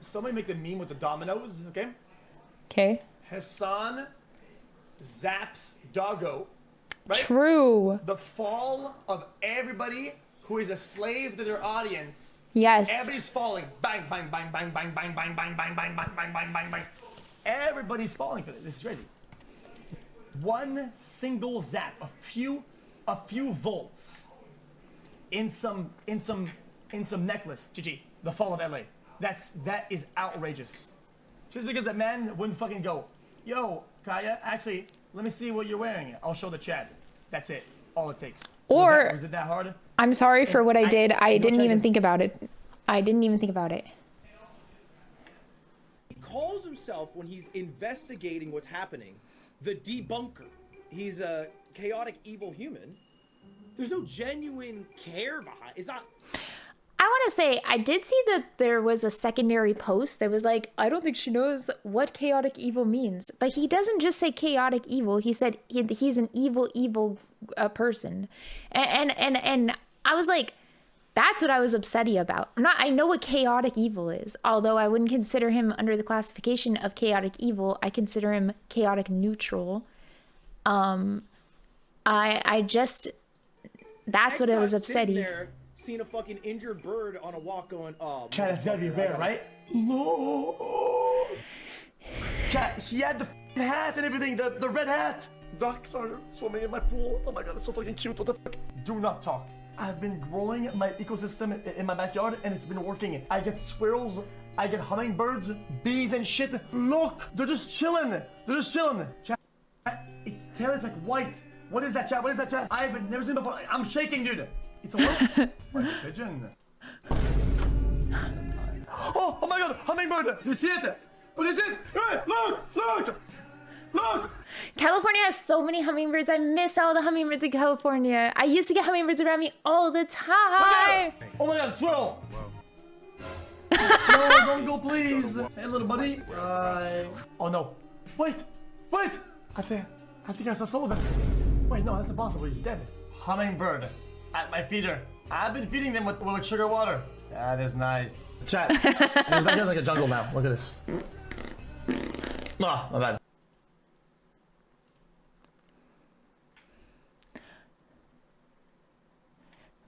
somebody make the meme with the dominoes, okay? Okay. Hassan zaps Doggo, right? True. The fall of everybody who is a slave to their audience. Yes. Everybody's falling. Bang, bang, bang, bang, bang, bang, bang, bang, bang, bang, bang, bang, bang, bang, bang. Everybody's falling for this. This is crazy. One single zap, a few volts in some necklace. GG. The fall of LA. That is outrageous. Just because that man wouldn't fucking go, yo, Kaya, actually, let me see what you're wearing. I'll show the chat. That's it. All it takes. Or was it that hard? I'm sorry for what I did. I didn't even this. think about it. I didn't even think about it. He calls himself, when he's investigating what's happening, the debunker. He's a chaotic evil human. There's no genuine care behind. It's not. I want to say, I did see that there was a secondary post that was like, I don't think she knows what chaotic evil means. But he doesn't just say chaotic evil. He said he's an evil person. And I was like, that's what I was upsetty about. I know what chaotic evil is, although I wouldn't consider him under the classification of chaotic evil. I consider him chaotic neutral. I just, that's what I was upsetty. Seeing a fucking injured bird on a walk going, oh. Chat, it's gotta be rare, right? Lord. Chat, he had the hat and everything, the red hat. Ducks are swimming in my pool. Oh my god, it's so fucking cute. What the fuck? Do not talk. I've been growing my ecosystem in my backyard and it's been working. I get squirrels, I get hummingbirds, bees and shit. Look, they're just chilling. They're just chilling. Chat, its tail is like white. What is that, chat? What is that, chat? I've never seen it before. I'm shaking, dude. It's a what? Like a pigeon. Oh my god, hummingbird! You see it? What is it? Hey, look! California has so many hummingbirds. I miss all the hummingbirds in California. I used to get hummingbirds around me all the time. Oh my god, swirl! No, don't go, please. Hey, little buddy. Oh no. Wait! I think I saw some of it. Wait, no, that's impossible. He's dead. Hummingbird. At my feeder. I've been feeding them with sugar water. That is nice. Chat. This back here's like a jungle now. Look at this. Ah, not bad.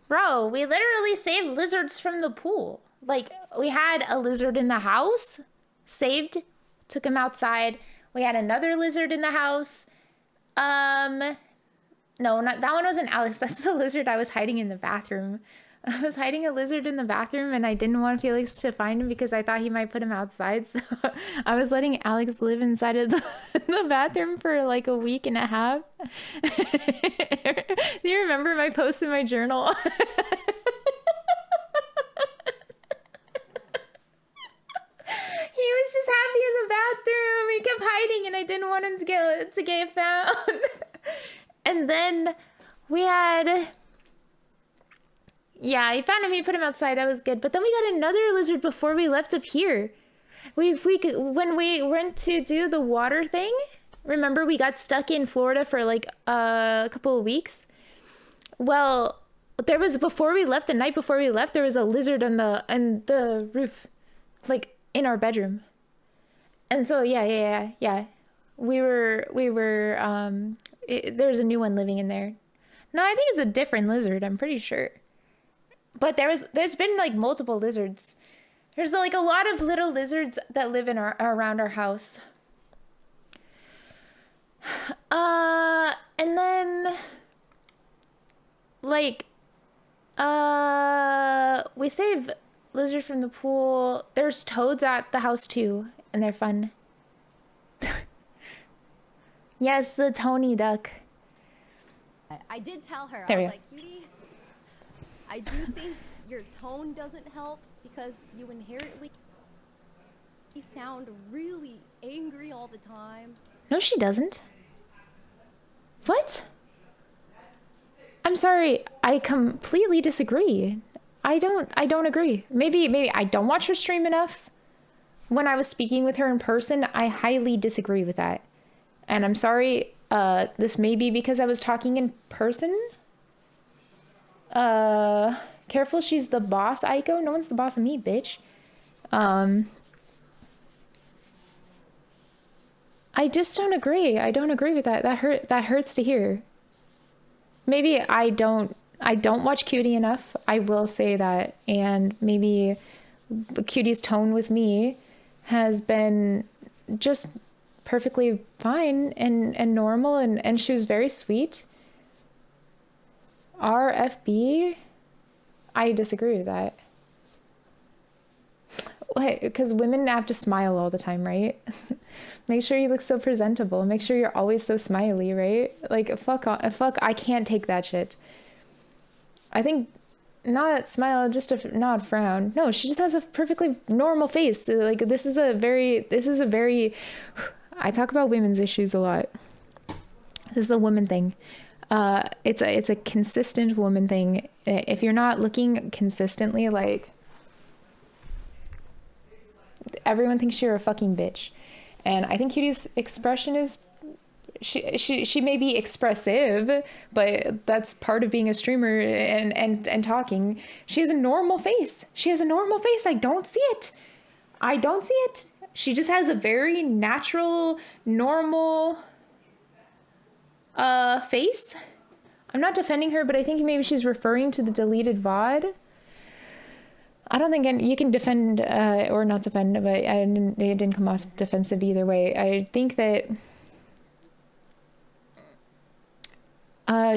Bro, we literally saved lizards from the pool. Like, we had a lizard in the house, saved, took him outside. We had another lizard in the house. No, not that one wasn't Alex. That's the lizard I was hiding in the bathroom. I was hiding a lizard in the bathroom and I didn't want Felix to find him because I thought he might put him outside. So I was letting Alex live inside of the bathroom for like a week and a half. Do you remember my post in my journal? He was just happy in the bathroom. He kept hiding and I didn't want him to get found. And then we had, yeah, he found him, he put him outside, that was good. But then we got another lizard before we left up here. When we went to do the water thing, remember we got stuck in Florida for like a couple of weeks? Well, there was, before we left, the night before we left, there was a lizard on the roof, like in our bedroom. And so, yeah. There's a new one living in there. No, I think it's a different lizard. I'm pretty sure. But there's been like multiple lizards. There's like a lot of little lizards that live in around our house. And then like we save lizards from the pool. There's toads at the house too, and they're fun. Yes, the Tony duck. I did tell her, There I we was go. like, cutie, I do think your tone doesn't help because you inherently sound really angry all the time. No, she doesn't. What? I'm sorry. I completely disagree. I don't agree. Maybe I don't watch her stream enough. When I was speaking with her in person, I highly disagree with that. And I'm sorry, this may be because I was talking in person. Careful, she's the boss, Aiko. No one's the boss of me, bitch. I just don't agree. I don't agree with that. That hurts to hear. Maybe I don't watch Cutie enough. I will say that. And maybe Cutie's tone with me has been just perfectly fine and normal, and she was very sweet. RFB, I disagree with that. Because women have to smile all the time, right? Make sure you look so presentable. Make sure you're always so smiley, right? Like, fuck, I can't take that shit. I think not smile, just a nod, frown. No, she just has a perfectly normal face. Like, this is a very, I talk about women's issues a lot. This is a woman thing. It's a consistent woman thing. If you're not looking consistently, like, everyone thinks you're a fucking bitch. And I think Cutie's expression is, she may be expressive, but that's part of being a streamer and talking. She has a normal face. I don't see it. She just has a very natural, normal face. I'm not defending her, but I think maybe she's referring to the deleted VOD. I don't think you can defend or not defend, but it didn't come off defensive either way. I think that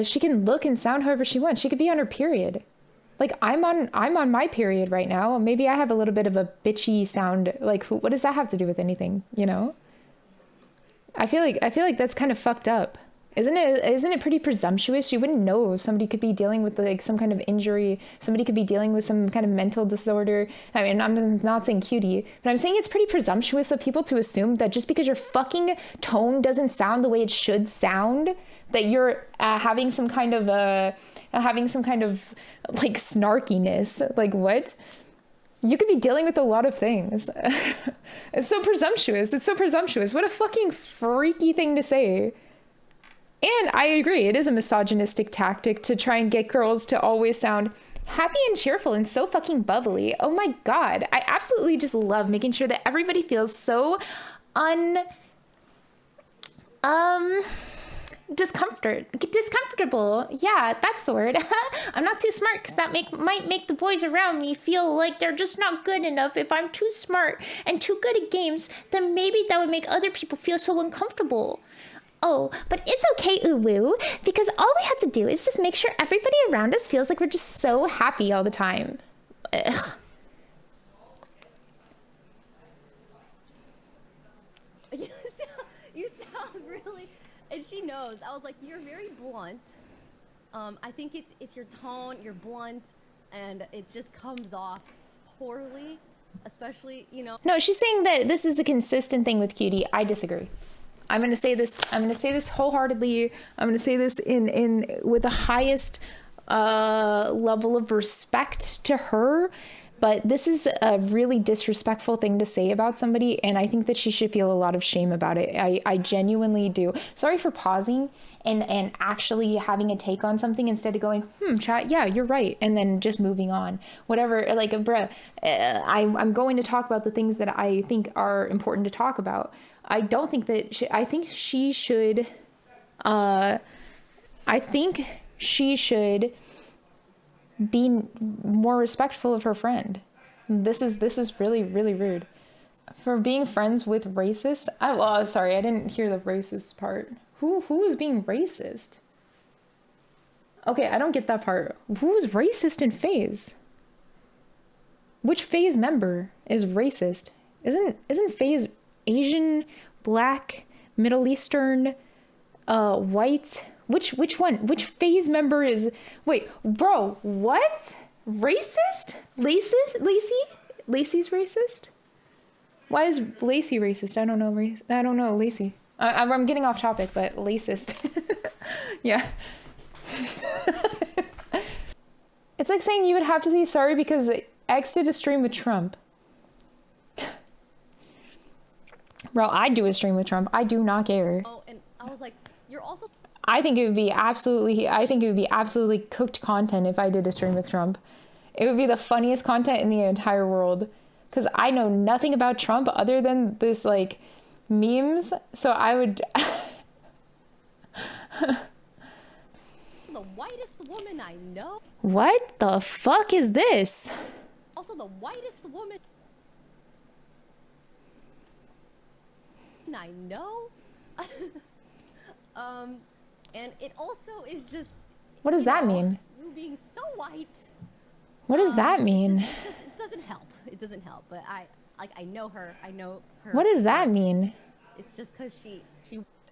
she can look and sound however she wants. She could be on her period. Like, I'm on my period right now. Maybe I have a little bit of a bitchy sound. Like, what does that have to do with anything? You know? I feel like that's kind of fucked up. Isn't it pretty presumptuous? You wouldn't know if somebody could be dealing with like some kind of injury. Somebody could be dealing with some kind of mental disorder. I mean, I'm not saying Cutie, but I'm saying it's pretty presumptuous of people to assume that just because your fucking tone doesn't sound the way it should sound, that you're having some kind of like snarkiness. Like, what? You could be dealing with a lot of things. It's so presumptuous. What a fucking freaky thing to say. And I agree, it is a misogynistic tactic to try and get girls to always sound happy and cheerful and so fucking bubbly. Oh my God. I absolutely just love making sure that everybody feels so discomfortable. Yeah, that's the word. I'm not too smart because that might make the boys around me feel like they're just not good enough. If I'm too smart and too good at games, then maybe that would make other people feel so uncomfortable. Oh, but it's okay, Uwu, because all we have to do is just make sure everybody around us feels like we're just so happy all the time. Ugh. You sound really, and she knows. I was like, you're very blunt. I think it's your tone, you're blunt, and it just comes off poorly, especially, you know. No, she's saying that this is a consistent thing with Cutie. I disagree. I'm going to say this wholeheartedly. I'm going to say this in with the highest level of respect to her. But this is a really disrespectful thing to say about somebody. And I think that she should feel a lot of shame about it. I genuinely do. Sorry for pausing and actually having a take on something instead of going, chat, yeah, you're right. And then just moving on. Whatever, like, bruh, I'm going to talk about the things that I think are important to talk about. I don't think that I think she should be more respectful of her friend. This is really, really rude. For being friends with racists. Sorry, I didn't hear the racist part. Who is being racist? Okay, I don't get that part. Who is racist in FaZe? Which FaZe member is racist? Isn't FaZe Asian, Black, Middle Eastern, white? Which one? Which FaZe member is? Wait, bro, what? Racist? Lacey's racist? Why is Lacey racist? I don't know Lacey. I'm getting off topic, but racist. Yeah. It's like saying you would have to say sorry because X did a stream with Trump. Bro, I'd do a stream with Trump. I do not care. Oh, and I was like, you're also... I think it would be absolutely cooked content if I did a stream with Trump. It would be the funniest content in the entire world. Because I know nothing about Trump other than this, like, memes. So I would. The whitest woman I know. What the fuck is this? Also the whitest woman I know. And it also is just. What does that mean? You being so white. What does that mean? It doesn't help. It doesn't help. But I know her. I know her. What does that mean? It's just because she.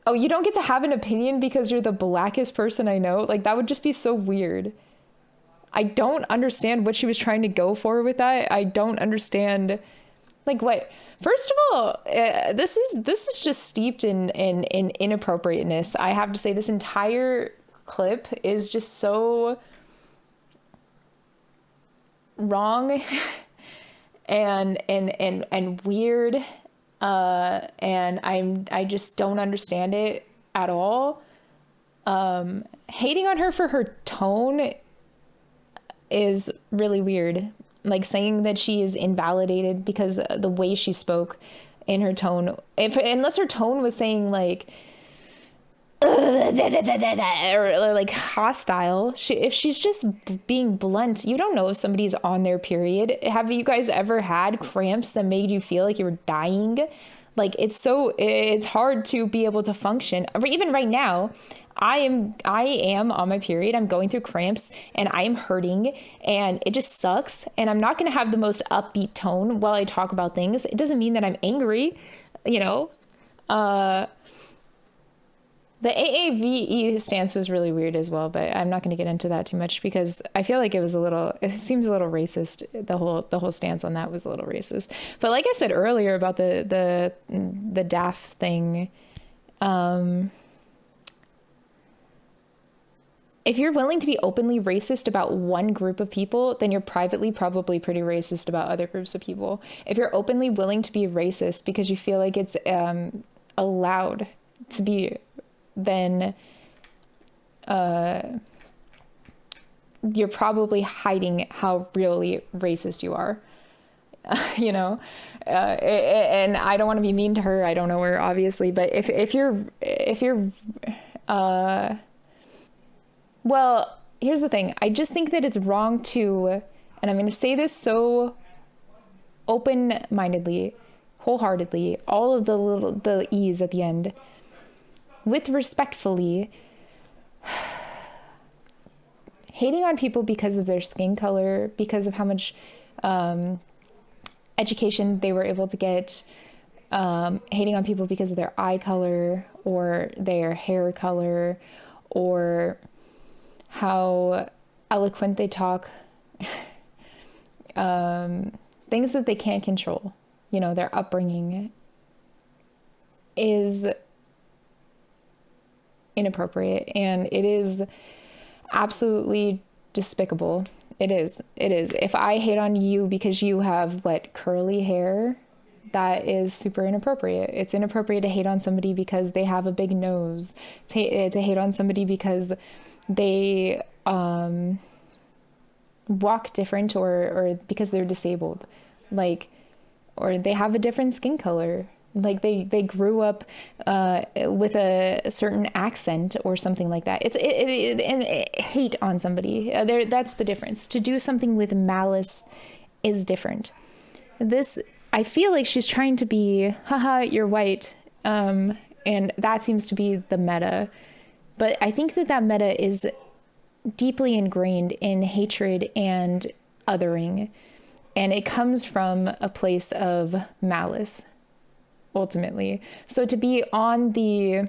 Oh, you don't get to have an opinion because you're the blackest person I know? Like, that would just be so weird. I don't understand what she was trying to go for with that. I don't understand. Like, what? First of all, this is just steeped in inappropriateness. I have to say, this entire clip is just so wrong and weird. And I just don't understand it at all. Hating on her for her tone is really weird. Like, saying that she is invalidated because the way she spoke in her tone, unless her tone was saying like, or like hostile. If she's just being blunt, you don't know if somebody's on their period. Have you guys ever had cramps that made you feel like you were dying? Like, it's hard to be able to function. Even right now, I am on my period. I'm going through cramps and I am hurting and it just sucks. And I'm not going to have the most upbeat tone while I talk about things. It doesn't mean that I'm angry, you know. The AAVE stance was really weird as well, but I'm not going to get into that too much because I feel like it seems a little racist. The whole stance on that was a little racist. But like I said earlier about the DAF thing, if you're willing to be openly racist about one group of people, then you're privately probably pretty racist about other groups of people. If you're openly willing to be racist because you feel like it's allowed to be, then you're probably hiding how really racist you are. You know, and I don't want to be mean to her. I don't know her, obviously, but if you're well, here's the thing. I just think that it's wrong to, and I'm going to say this so open-mindedly, wholeheartedly, all of the E's at the end, with respectfully, hating on people because of their skin color, because of how much education they were able to get, hating on people because of their eye color or their hair color or how eloquent they talk, things that they can't control, you know, their upbringing, is inappropriate, and it is absolutely despicable. It is. If I hate on you because you have curly hair, that is super inappropriate. It's inappropriate to hate on somebody because they have a big nose. To hate on somebody because they walk different or because they're disabled, or they have a different skin color. Like they grew up with a certain accent or something like that. It's hate on somebody. That's the difference. To do something with malice is different. This, I feel like she's trying to be, haha, you're white, and that seems to be the meta. But I think that meta is deeply ingrained in hatred and othering, and it comes from a place of malice, ultimately. So to be on the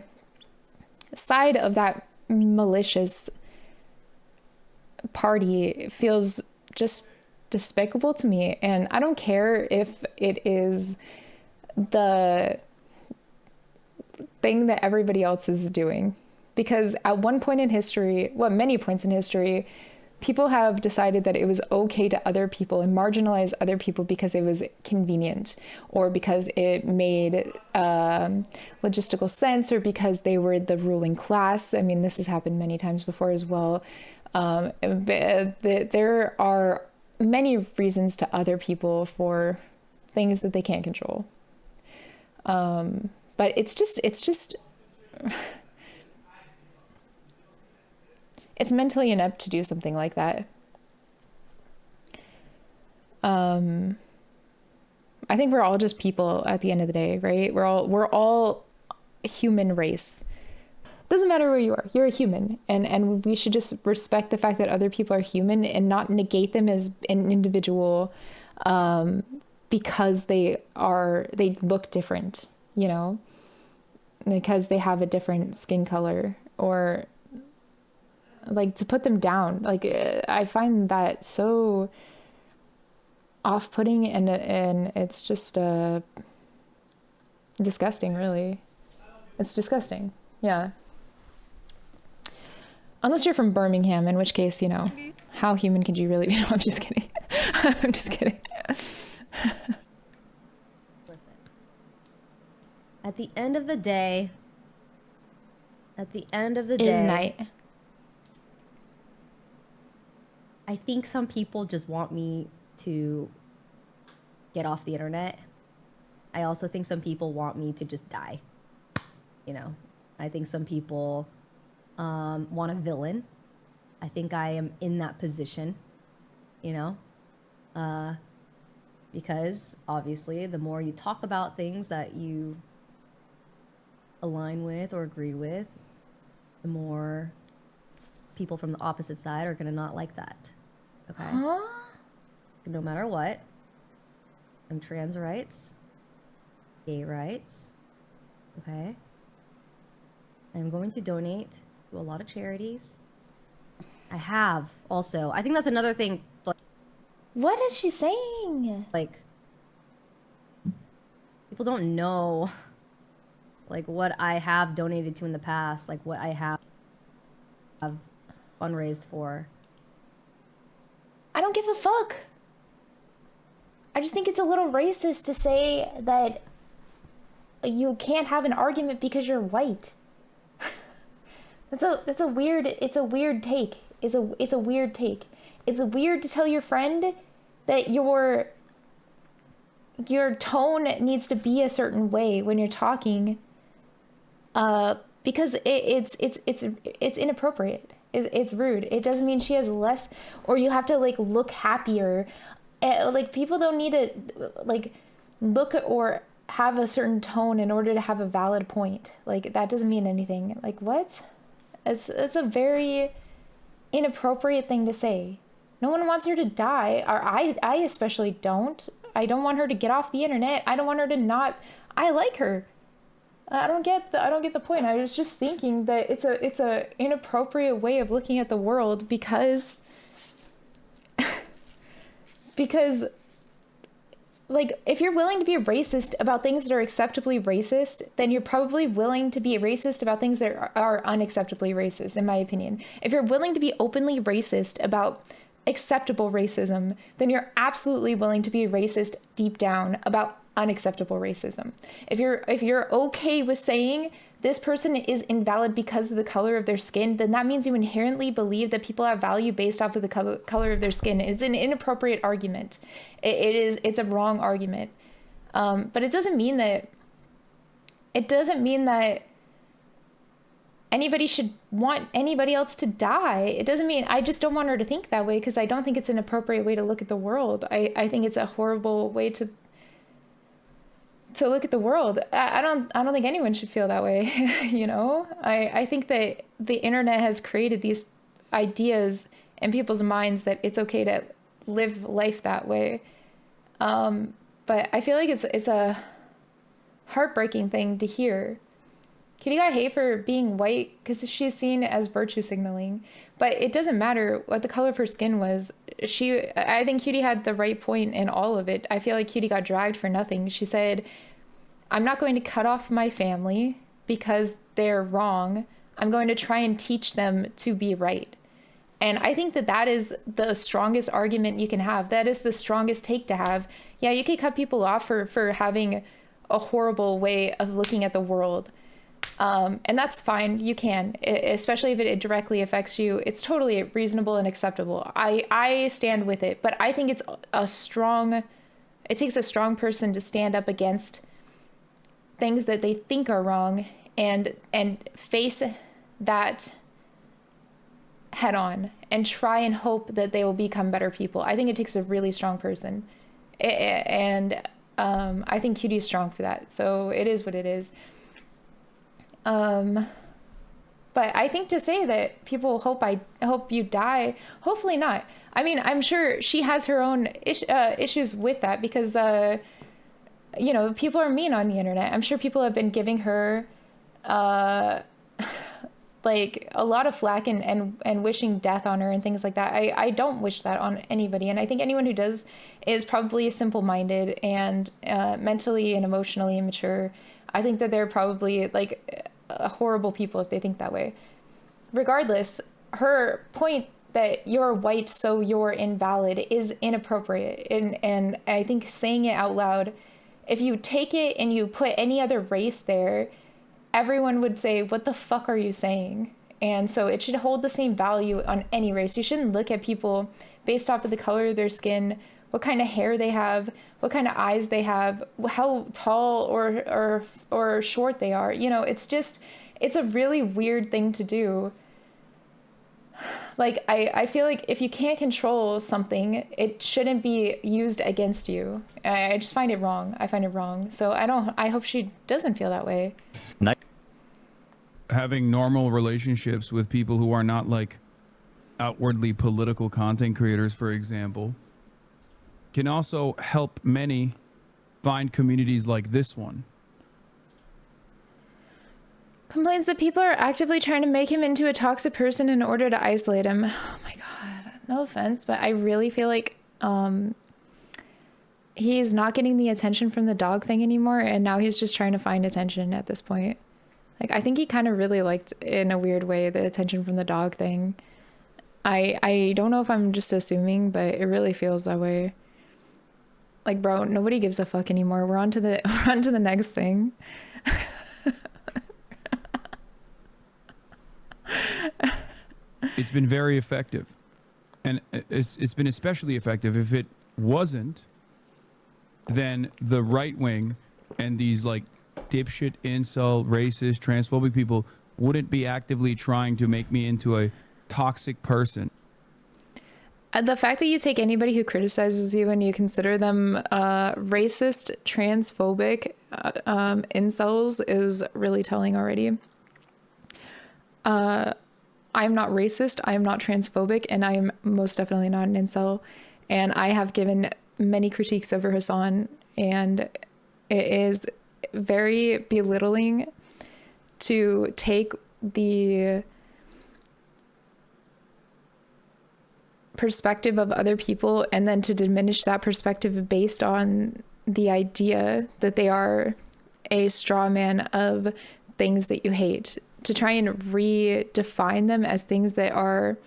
side of that malicious party feels just despicable to me. And I don't care if it is the thing that everybody else is doing, because at one point in history, well, many points in history, people have decided that it was okay to other people and marginalize other people because it was convenient, or because it made logistical sense, or because they were the ruling class. I mean, this has happened many times before as well. There are many reasons to other people for things that they can't control. But it's mentally inept to do something like that. I think we're all just people at the end of the day, right? We're all human race. Doesn't matter where you are, you're a human, and we should just respect the fact that other people are human and not negate them as an individual because they look different, you know, because they have a different skin color, or like to put them down. Like I find that so off-putting, and it's just disgusting, really. It's disgusting. Yeah. Unless you're from Birmingham, in which case, you know, how human could you really be? No, I'm just kidding. I'm just kidding. Listen. At the end of the day, Is night. I think some people just want me to get off the internet. I also think some people want me to just die. You know, I think some people want a villain. I think I am in that position, you know, because obviously the more you talk about things that you align with or agree with, the more people from the opposite side are gonna not like that. Okay. Huh? No matter what, and trans rights, gay rights, okay? I'm going to donate to a lot of charities. I have also. I think that's another thing. What is she saying? Like, people don't know, like, what I have donated to in the past, like what I have fundraised for. I don't give a fuck. I just think it's a little racist to say that you can't have an argument because you're white. It's a weird take. It's a weird take. It's weird to tell your friend that your tone needs to be a certain way when you're talking, because it's inappropriate. It's rude. It doesn't mean she has less, or you have to like look happier. Like people don't need to like look or have a certain tone in order to have a valid point. Like that doesn't mean anything. Like what? It's a very inappropriate thing to say. No one wants her to die, or I especially don't. I don't want her to get off the internet. I don't want her to not. I like her. I don't get the point. I was just thinking that it's a inappropriate way of looking at the world because like if you're willing to be racist about things that are acceptably racist, then you're probably willing to be racist about things that are unacceptably racist, in my opinion. If you're willing to be openly racist about acceptable racism, then you're absolutely willing to be racist deep down about unacceptable racism. If you're okay with saying this person is invalid because of the color of their skin, then that means you inherently believe that people have value based off of the color of their skin. It's an inappropriate argument. It's a wrong argument. But it doesn't mean that anybody should want anybody else to die. It doesn't mean, I just don't want her to think that way, because I don't think it's an appropriate way to look at the world. I think it's a horrible way to look at the world. I don't think anyone should feel that way. You know, I think that the internet has created these ideas in people's minds that it's okay to live life that way. But I feel like it's a heartbreaking thing to hear. Cutie got hate for being white because she's seen as virtue signaling, but it doesn't matter what the color of her skin was. I think Cutie had the right point in all of it. I feel like Cutie got dragged for nothing. She said, I'm not going to cut off my family because they're wrong. I'm going to try and teach them to be right. And I think that is the strongest argument you can have. That is the strongest take to have. Yeah, you can cut people off for having a horrible way of looking at the world. And that's fine. You can, especially if it directly affects you. It's totally reasonable and acceptable. I stand with it, but I think it takes a strong person to stand up against things that they think are wrong and face that head on and try and hope that they will become better people. I think it takes a really strong person. And I think Cutie's strong for that. So it is what it is. But I think to say that people hope you die, hopefully not. I mean, I'm sure she has her own issues with that because, you know, people are mean on the internet. I'm sure people have been giving her, like a lot of flack and wishing death on her and things like that. I don't wish that on anybody. And I think anyone who does is probably simple-minded and mentally and emotionally immature. I think that they're probably like horrible people if they think that way. Regardless, her point that you're white so you're invalid is inappropriate. And I think saying it out loud, if you take it and you put any other race there, everyone would say, what the fuck are you saying? And so it should hold the same value on any race. You shouldn't look at people based off of the color of their skin, what kind of hair they have, what kind of eyes they have, how tall or short they are. You know, it's a really weird thing to do. Like, I feel like if you can't control something, it shouldn't be used against you. I just find it wrong. I find it wrong. So I hope she doesn't feel that way. Having normal relationships with people who are not like outwardly political content creators, for example, can also help many find communities like this one. Complains that people are actively trying to make him into a toxic person in order to isolate him. Oh my God, no offense, but I really feel like he's not getting the attention from the dog thing anymore, and now he's just trying to find attention at this point. Like, I think he kind of really liked, in a weird way, the attention from the dog thing. I don't know if I'm just assuming, but it really feels that way. Like, bro, nobody gives a fuck anymore. We're on to the next thing. It's been very effective, and it's been especially effective. If it wasn't, then the right wing and these like dipshit, incel, racist, transphobic people wouldn't be actively trying to make me into a toxic person. The fact that you take anybody who criticizes you and you consider them racist, transphobic, incels is really telling already. I'm not racist, I am not transphobic, and I am most definitely not an incel. And I have given many critiques over Hassan, and it is very belittling to take the perspective of other people and then to diminish that perspective based on the idea that they are a straw man of things that you hate, to try and redefine them as things that are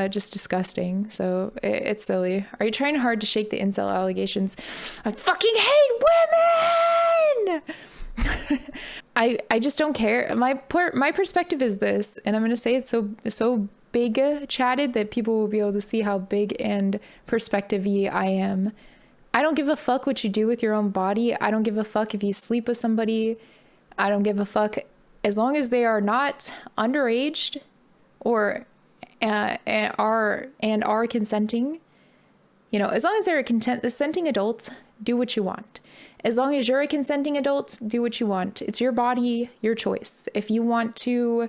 just disgusting. So it's silly. Are you trying hard to shake the incel allegations? I fucking hate women! I just don't care. My perspective is this, and I'm going to say it so big chatted that people will be able to see how big and perspective-y I am. I don't give a fuck what you do with your own body. I don't give a fuck if you sleep with somebody. I don't give a fuck as long as they are not underaged or and are consenting. You know, as long as they're a consenting adult, do what you want. As long as you're a consenting adult, do what you want. It's your body, your choice. If you want to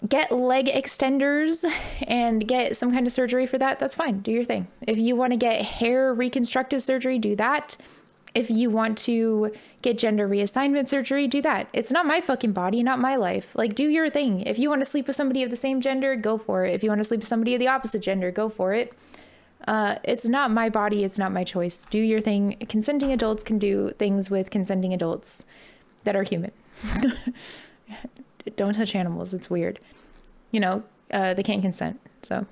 get leg extenders and get some kind of surgery for that, that's fine. Do your thing. If you want to get hair reconstructive surgery, do that. If you want to get gender reassignment surgery, do that. It's not my fucking body, not my life. Like, do your thing. If you want to sleep with somebody of the same gender, go for it. If you want to sleep with somebody of the opposite gender, go for it. It's not my body. It's not my choice. Do your thing. Consenting adults can do things with consenting adults that are human. Don't touch animals. It's weird. You know, they can't consent. So,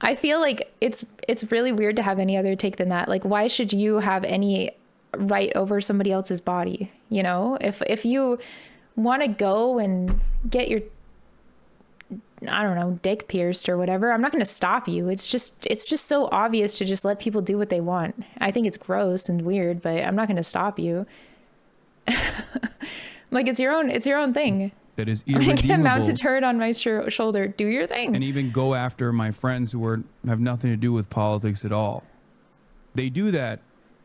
I feel like it's really weird to have any other take than that. Like, why should you have any right over somebody else's body? You know, if you want to go and get your I don't know, dick pierced or whatever, I'm not going to stop you. It's just so obvious to just let people do what they want. I think it's gross and weird, but I'm not going to stop you. Like, it's your own thing. That is I'm going to irredeemable. get a mounted turret on my shoulder. Do your thing. And even go after my friends who have nothing to do with politics at all. They do that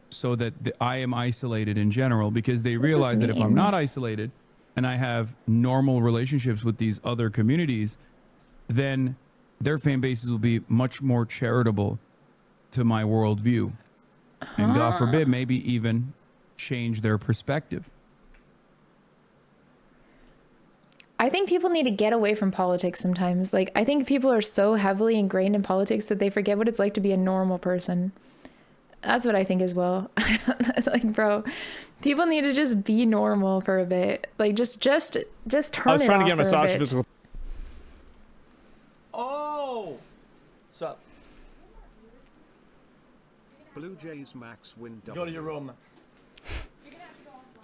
so that I am isolated in general, because they realize that if I'm not isolated and I have normal relationships with these other communities, then their fan bases will be much more charitable to my worldview. And God forbid, maybe even change their perspective. I think people need to get away from politics sometimes. Like, I think people are so heavily ingrained in politics that they forget what it's like to be a normal person. That's what I think as well. Like, bro, people need to just be normal for a bit. Like, just turn it off. I was trying to get a massage physical. Oh! What's up? Blue Jays max win double. Go to your room.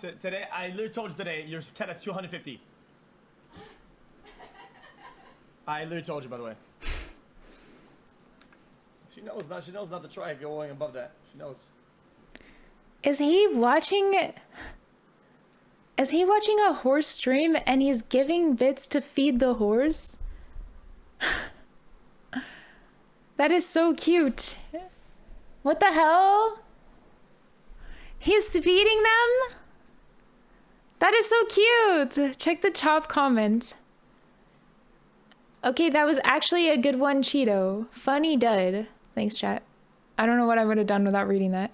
Today, I literally told you today, you're kept at 250. I literally told you, by the way. She knows not to try going above that. She knows. Is he watching a horse stream and he's giving bits to feed the horse? That is so cute. What the hell? He's feeding them? That is so cute. Check the top comment. Okay, that was actually a good one, Cheeto. Funny dud. Thanks, chat. I don't know what I would have done without reading that.